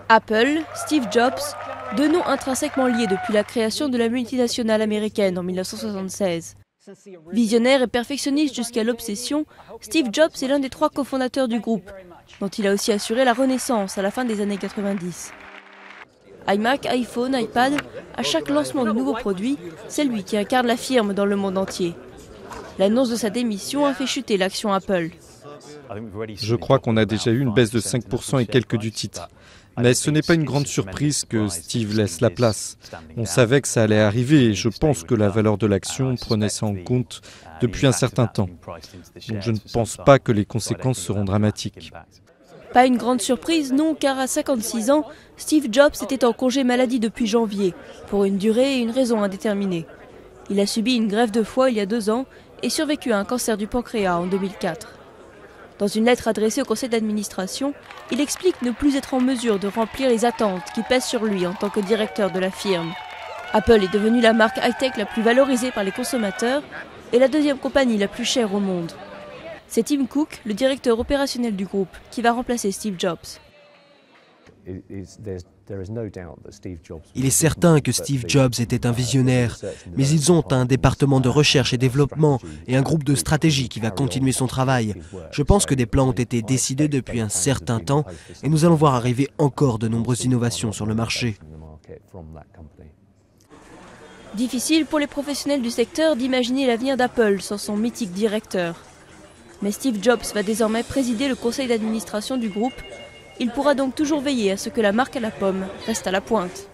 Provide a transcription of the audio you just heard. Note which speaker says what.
Speaker 1: Apple, Steve Jobs, deux noms intrinsèquement liés depuis la création de la multinationale américaine en 1976. Visionnaire et perfectionniste jusqu'à l'obsession, Steve Jobs est l'un des 3 cofondateurs du groupe, dont il a aussi assuré la renaissance à la fin des années 90. iMac, iPhone, iPad, à chaque lancement de nouveaux produits, c'est lui qui incarne la firme dans le monde entier. L'annonce de sa démission a fait chuter l'action Apple.
Speaker 2: Je crois qu'on a déjà eu une baisse de 5% et quelques du titre. Mais ce n'est pas une grande surprise que Steve laisse la place. On savait que ça allait arriver et je pense que la valeur de l'action prenait ça en compte depuis un certain temps. Donc je ne pense pas que les conséquences seront dramatiques.
Speaker 1: Pas une grande surprise, non, car à 56 ans, Steve Jobs était en congé maladie depuis janvier, pour une durée et une raison indéterminées. Il a subi une greffe de foie il y a 2 ans et survécu à un cancer du pancréas en 2004. Dans une lettre adressée au conseil d'administration, il explique ne plus être en mesure de remplir les attentes qui pèsent sur lui en tant que directeur de la firme. Apple est devenue la marque high-tech la plus valorisée par les consommateurs et la 2e compagnie la plus chère au monde. C'est Tim Cook, le directeur opérationnel du groupe, qui va remplacer Steve Jobs.
Speaker 3: Il est certain que Steve Jobs était un visionnaire, mais ils ont un département de recherche et développement et un groupe de stratégie qui va continuer son travail. Je pense que des plans ont été décidés depuis un certain temps et nous allons voir arriver encore de nombreuses innovations sur le marché.
Speaker 1: Difficile pour les professionnels du secteur d'imaginer l'avenir d'Apple sans son mythique directeur. Mais Steve Jobs va désormais présider le conseil d'administration du groupe. Il pourra donc toujours veiller à ce que la marque à la pomme reste à la pointe.